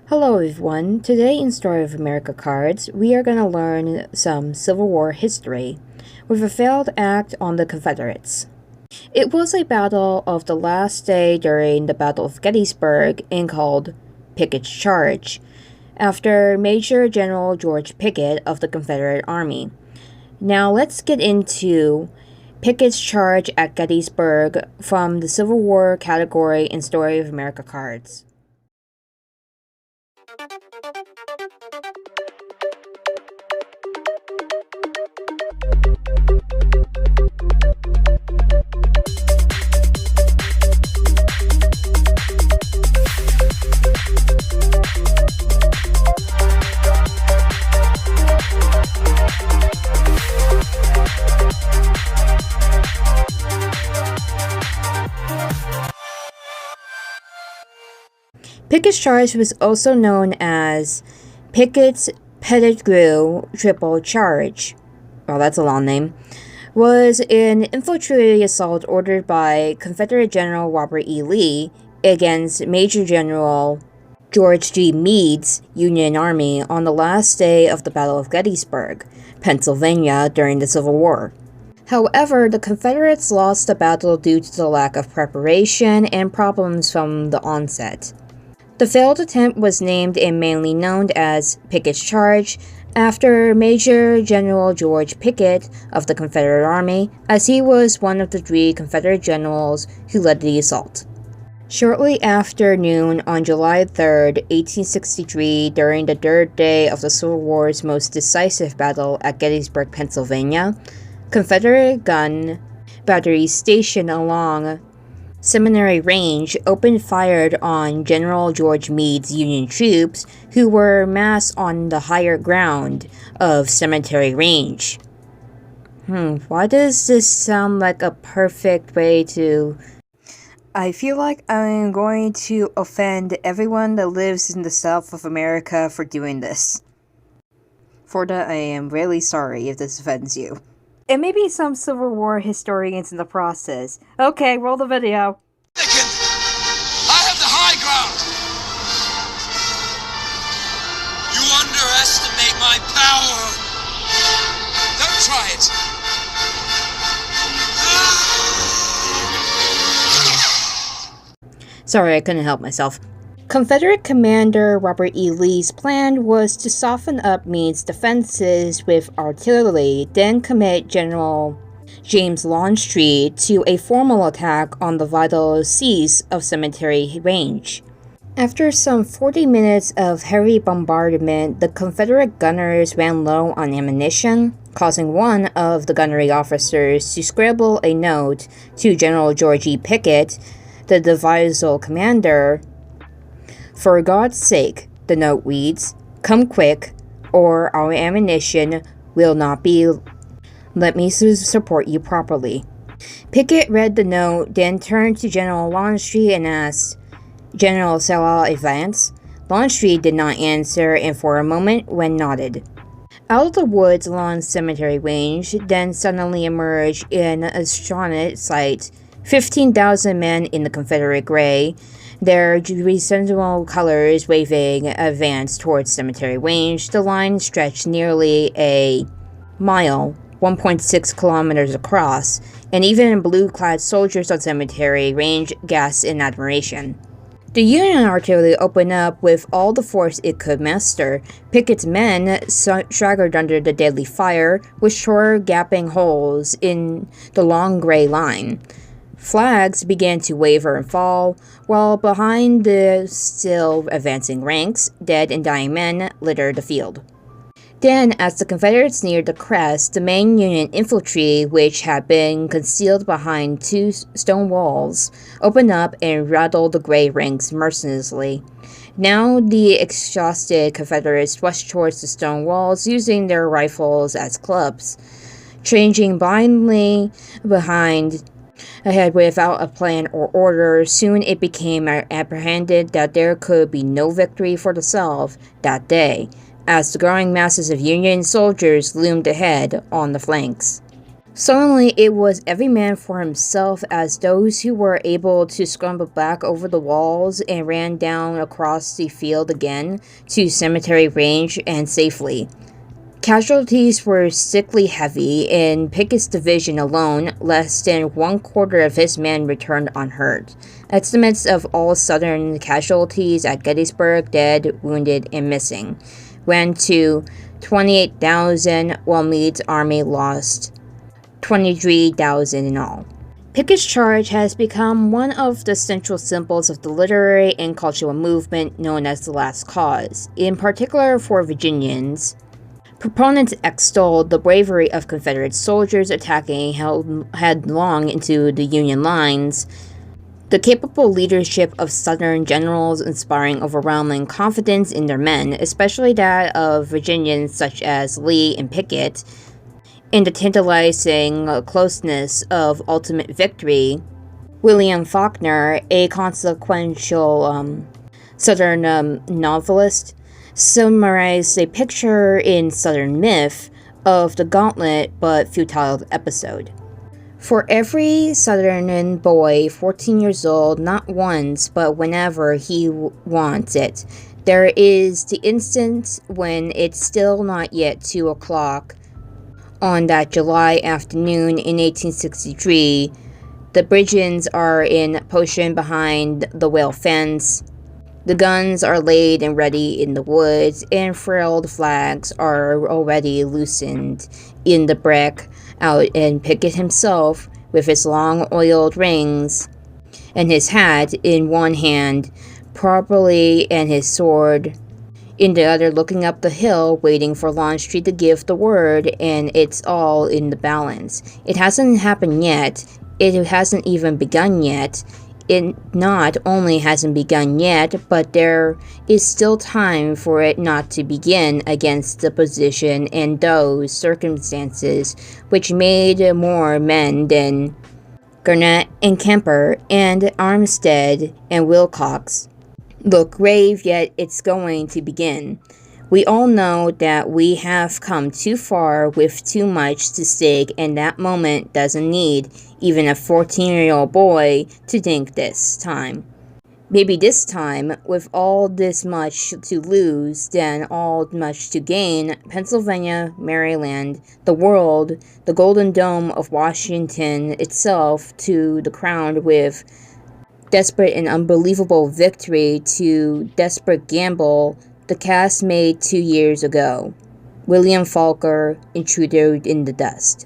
Hello everyone, today in Story of America cards, we are going to learn some Civil War history with a failed act on the Confederates. It was a battle of the last day during the Battle of Gettysburg and called Pickett's Charge, after Major General George Pickett of the Confederate Army. Now let's get into Pickett's Charge at Gettysburg from the Civil War category in Story of America cards. Pickett's Charge was also known as Pickett's Pettigrew Trimble Charge. Well, that's a long name. Was an infantry assault ordered by Confederate General Robert E. Lee against Major General George G. Meade's Union Army on the last day of the Battle of Gettysburg, Pennsylvania during the Civil War. However, the Confederates lost the battle due to the lack of preparation and problems from the onset. The failed attempt was named and mainly known as Pickett's Charge after Major General George Pickett of the Confederate Army, as he was one of the 3 Confederate generals who led the assault. Shortly after noon on July 3, 1863, during the 3rd day of the Civil War's most decisive battle at Gettysburg, Pennsylvania, Confederate gun batteries stationed along Seminary Range opened fire on General George Meade's Union troops who were massed on the higher ground of Cemetery Range. Why does this sound like a perfect way to... I feel like I'm going to offend everyone that lives in the South of America for doing this. For that, I am really sorry if this offends you. And maybe some Civil War historians in the process. Okay, roll the video. Pickett, I have the high ground. You underestimate my power. Don't try it. Sorry, I couldn't help myself. Confederate Commander Robert E. Lee's plan was to soften up Meade's defenses with artillery, then commit General James Longstreet to a formal attack on the vital seas of Cemetery Range. After some 40 minutes of heavy bombardment, the Confederate gunners ran low on ammunition, causing one of the gunnery officers to scribble a note to General George E. Pickett, the divisional commander. "For God's sake," the note reads, "come quick, or our ammunition will not be. Let me support you properly." Pickett read the note, then turned to General Longstreet and asked, "General, shall I advance?" Longstreet did not answer and for a moment when nodded. Out of the woods along Cemetery Range then suddenly emerged an astonishing sight. 15,000 men in the Confederate gray, their resensible colors waving, advanced towards Cemetery Range. The line stretched nearly a mile, 1.6 kilometers across, and even blue-clad soldiers on Cemetery Range gasped in admiration. The Union artillery opened up with all the force it could muster. Pickett's men staggered under the deadly fire, which tore gaping holes in the long gray line. Flags began to waver and fall, while behind the still advancing ranks, dead and dying men littered the field. Then, as the Confederates neared the crest, the main Union infantry, which had been concealed behind 2 stone walls, opened up and rattled the gray ranks mercilessly. Now the exhausted Confederates rushed towards the stone walls, using their rifles as clubs. Charging blindly ahead without a plan or order, soon it became apprehended that there could be no victory for the South that day, as the growing masses of Union soldiers loomed ahead on the flanks. Suddenly, it was every man for himself, as those who were able to scramble back over the walls and ran down across the field again to Cemetery Range and safely. Casualties were sickly heavy. In Pickett's division alone, less than 1/4 of his men returned unhurt. Estimates of all Southern casualties at Gettysburg, dead, wounded, and missing, ran to 28,000, while Meade's army lost 23,000 in all. Pickett's charge has become one of the central symbols of the literary and cultural movement known as the Last Cause, in particular for Virginians. Proponents extolled the bravery of Confederate soldiers attacking headlong into the Union lines, the capable leadership of Southern generals inspiring overwhelming confidence in their men, especially that of Virginians such as Lee and Pickett, and the tantalizing closeness of ultimate victory. William Faulkner, a consequential Southern novelist, summarized a picture in Southern myth of the gauntlet but futile episode. For every Southern boy 14 years old, not once but whenever he wants it, there is the instant when it's still not yet 2 o'clock. On that July afternoon in 1863, the Bridgens are in position behind the whale fence. The guns are laid and ready in the woods, and furled flags are already loosened in the brick out, and Pickett himself, with his long oiled rings and his hat in one hand, properly, and his sword in the other, looking up the hill, waiting for Longstreet to give the word, and it's all in the balance. It hasn't happened yet. It hasn't even begun yet. It not only hasn't begun yet, but there is still time for it not to begin against the position and those circumstances which made more men than Garnett and Kemper and Armstead and Wilcox look grave, yet it's going to begin. We all know that we have come too far with too much to stake, and that moment doesn't need even a 14-year-old boy to think this time. Maybe this time, with all this much to lose, then all much to gain, Pennsylvania, Maryland, the world, the Golden Dome of Washington itself to the crown with desperate and unbelievable victory to desperate gamble the cast made 2 years ago. William Faulkner, Intruder in the Dust.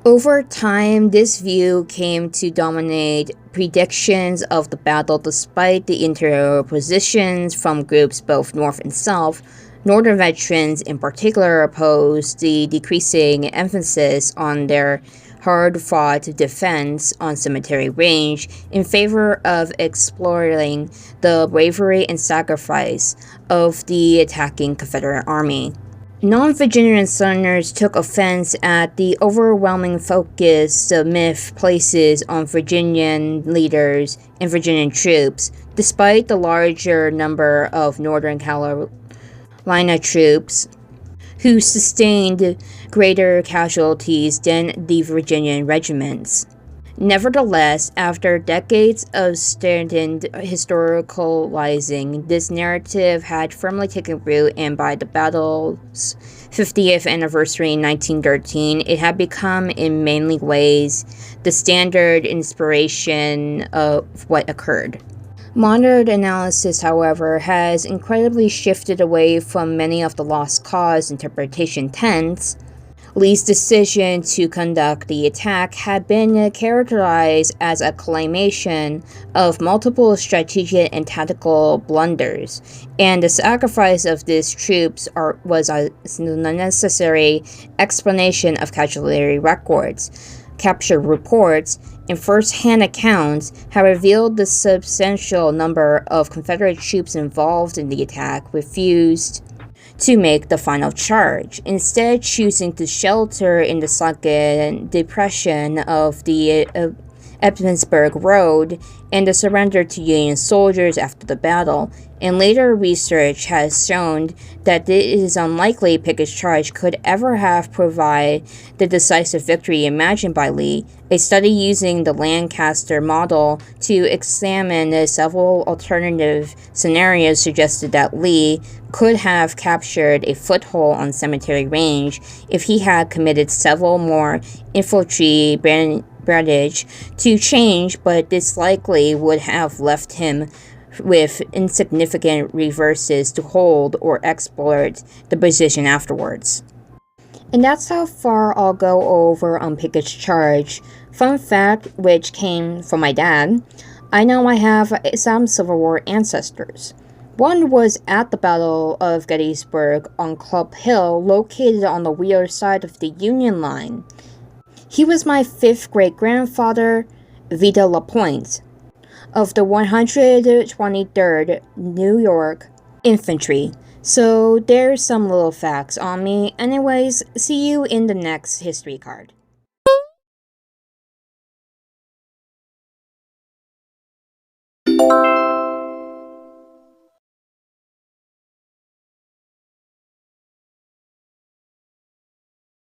Over time, this view came to dominate predictions of the battle despite the interpositions from groups both North and South. Northern veterans in particular opposed the decreasing emphasis on their hard-fought defense on Cemetery Range in favor of exploring the bravery and sacrifice of the attacking Confederate Army. Non-Virginian Southerners took offense at the overwhelming focus the myth places on Virginian leaders and Virginian troops, despite the larger number of Northern Carolina troops who sustained greater casualties than the Virginian regiments. Nevertheless, after decades of standard historicalizing, this narrative had firmly taken root, and by the battle's 50th anniversary in 1913, it had become in many ways the standard inspiration of what occurred. Modern analysis, however, has incredibly shifted away from many of the Lost Cause interpretation tenets. Lee's decision to conduct the attack had been characterized as a culmination of multiple strategic and tactical blunders, and the sacrifice of these troops was a necessary explanation of casualty records. Capture reports and first-hand accounts have revealed the substantial number of Confederate troops involved in the attack refused to make the final charge, instead choosing to shelter in the sunken depression of the Gettysburg Road and the surrender to Union soldiers after the battle, and later research has shown that it is unlikely Pickett's charge could ever have provided the decisive victory imagined by Lee. A study using the Lancaster model to examine several alternative scenarios suggested that Lee could have captured a foothold on Cemetery Range if he had committed several more infantry brigades to change, but this likely would have left him with insignificant reverses to hold or exploit the position afterwards. And that's how far I'll go over on Pickett's charge. Fun fact, which came from my dad, I know I have some Civil War ancestors. One was at the Battle of Gettysburg on Club Hill, located on the rear side of the Union line. He was my 5th great-grandfather, Vida LaPointe, of the 123rd New York Infantry. So there's some little facts on me. Anyways, see you in the next history card.